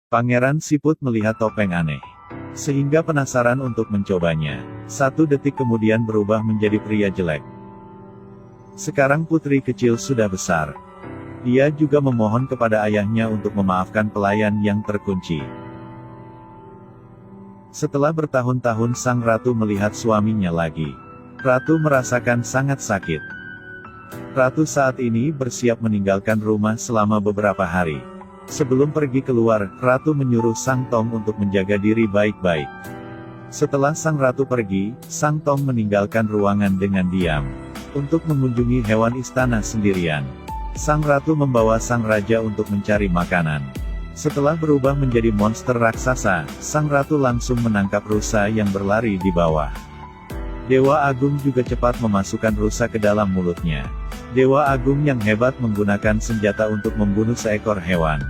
Pangeran Siput melihat topeng aneh, sehingga penasaran untuk mencobanya. 1 detik kemudian berubah menjadi pria jelek. Sekarang putri kecil sudah besar. Dia juga memohon kepada ayahnya untuk memaafkan pelayan yang terkunci. Setelah bertahun-tahun sang ratu melihat suaminya lagi. Ratu merasakan sangat sakit. Ratu saat ini bersiap meninggalkan rumah selama beberapa hari. Sebelum pergi keluar, ratu menyuruh Sang Tong untuk menjaga diri baik-baik. Setelah sang ratu pergi, Sang Tong meninggalkan ruangan dengan diam untuk mengunjungi hewan istana sendirian. Sang ratu membawa sang raja untuk mencari makanan. Setelah berubah menjadi monster raksasa, sang ratu langsung menangkap rusa yang berlari di bawah. Dewa Agung juga cepat memasukkan rusa ke dalam mulutnya. Dewa Agung yang hebat menggunakan senjata untuk membunuh seekor hewan.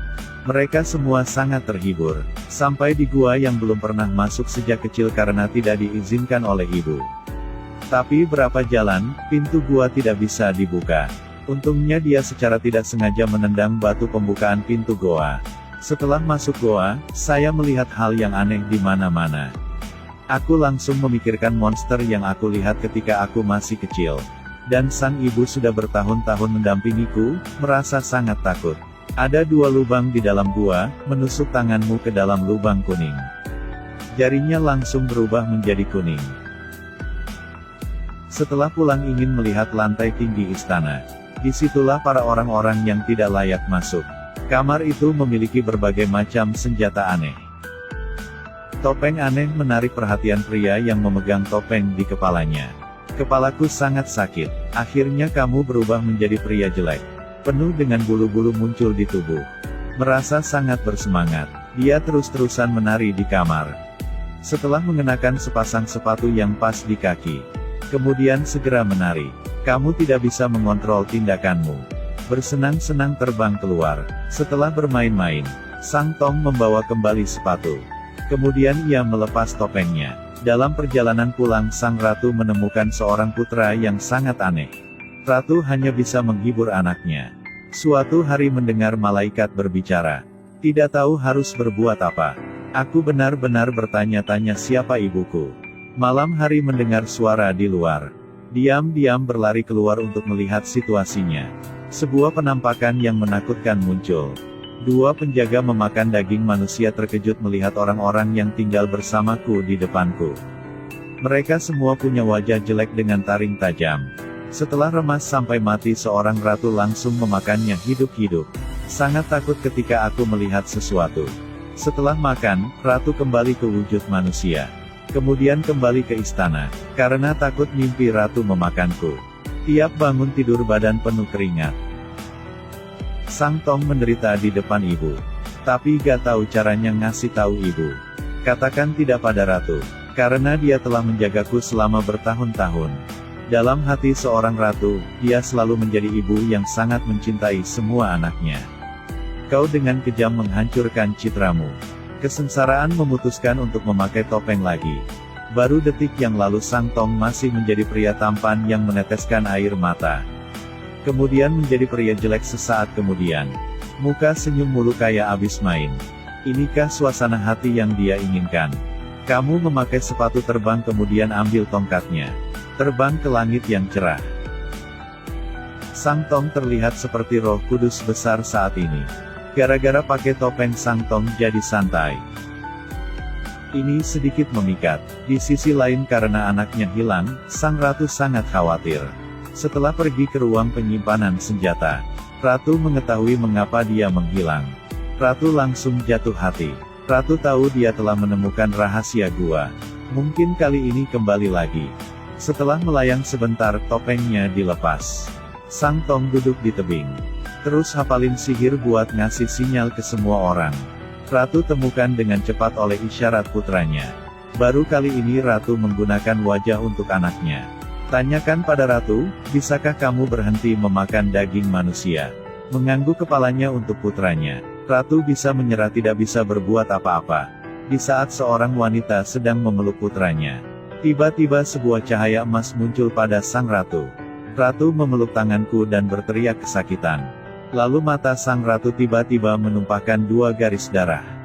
Mereka semua sangat terhibur, sampai di gua yang belum pernah masuk sejak kecil karena tidak diizinkan oleh ibu. Tapi berapa jalan, pintu gua tidak bisa dibuka. Untungnya dia secara tidak sengaja menendang batu pembukaan pintu goa. Setelah masuk goa, saya melihat hal yang aneh di mana-mana. Aku langsung memikirkan monster yang aku lihat ketika aku masih kecil. Dan sang ibu sudah bertahun-tahun mendampingiku, merasa sangat takut. Ada 2 lubang di dalam gua, menusuk tanganmu ke dalam lubang kuning. Jarinya langsung berubah menjadi kuning. Setelah pulang ingin melihat lantai tinggi istana. Disitulah para orang-orang yang tidak layak masuk. Kamar itu memiliki berbagai macam senjata aneh. Topeng aneh menarik perhatian pria yang memegang topeng di kepalanya. Kepalaku sangat sakit. Akhirnya kamu berubah menjadi pria jelek. Penuh dengan bulu-bulu muncul di tubuh. Merasa sangat bersemangat, dia terus-terusan menari di kamar. Setelah mengenakan sepasang sepatu yang pas di kaki, kemudian segera menari. Kamu tidak bisa mengontrol tindakanmu. Bersenang-senang terbang keluar. Setelah bermain-main, Sang Tong membawa kembali sepatu. Kemudian ia melepas topengnya. Dalam perjalanan pulang sang ratu menemukan seorang putra yang sangat aneh. Ratu hanya bisa menghibur anaknya. Suatu hari mendengar malaikat berbicara. Tidak tahu harus berbuat apa. Aku benar-benar bertanya-tanya siapa ibuku. Malam hari mendengar suara di luar. Diam-diam berlari keluar untuk melihat situasinya. Sebuah penampakan yang menakutkan muncul. 2 penjaga memakan daging manusia terkejut melihat orang-orang yang tinggal bersamaku di depanku. Mereka semua punya wajah jelek dengan taring tajam. Setelah remas sampai mati seorang ratu langsung memakannya hidup-hidup. Sangat takut ketika aku melihat sesuatu. Setelah makan, ratu kembali ke wujud manusia. Kemudian kembali ke istana. Karena takut mimpi ratu memakanku. Tiap bangun tidur badan penuh keringat. Sang Tong menderita di depan ibu. Tapi gak tahu caranya ngasih tahu ibu. Katakan tidak pada ratu. Karena dia telah menjagaku selama bertahun-tahun. Dalam hati seorang ratu, dia selalu menjadi ibu yang sangat mencintai semua anaknya. Kau dengan kejam menghancurkan citramu. Kesengsaraan memutuskan untuk memakai topeng lagi. Baru detik yang lalu Sang Tong masih menjadi pria tampan yang meneteskan air mata. Kemudian menjadi pria jelek sesaat kemudian. Muka senyum mulu kayak abis main. Inikah suasana hati yang dia inginkan? Kamu memakai sepatu terbang kemudian ambil tongkatnya. Terbang ke langit yang cerah. Sang Tong terlihat seperti Roh Kudus besar saat ini. Gara-gara pakai topeng Sang Tong jadi santai. Ini sedikit memikat. Di sisi lain karena anaknya hilang, sang ratu sangat khawatir. Setelah pergi ke ruang penyimpanan senjata, ratu mengetahui mengapa dia menghilang. Ratu langsung jatuh hati. Ratu tahu dia telah menemukan rahasia gua. Mungkin kali ini kembali lagi. Setelah melayang sebentar, topengnya dilepas. Sang Tong duduk di tebing. Terus hafalin sihir buat ngasih sinyal ke semua orang. Ratu temukan dengan cepat oleh isyarat putranya. Baru kali ini ratu menggunakan wajah untuk anaknya. Tanyakan pada ratu, bisakah kamu berhenti memakan daging manusia? Mengangguk kepalanya untuk putranya. Ratu bisa menyerah tidak bisa berbuat apa-apa. Di saat seorang wanita sedang memeluk putranya. Tiba-tiba sebuah cahaya emas muncul pada sang ratu. Ratu memeluk tanganku dan berteriak kesakitan. Lalu mata sang ratu tiba-tiba menumpahkan 2 garis darah.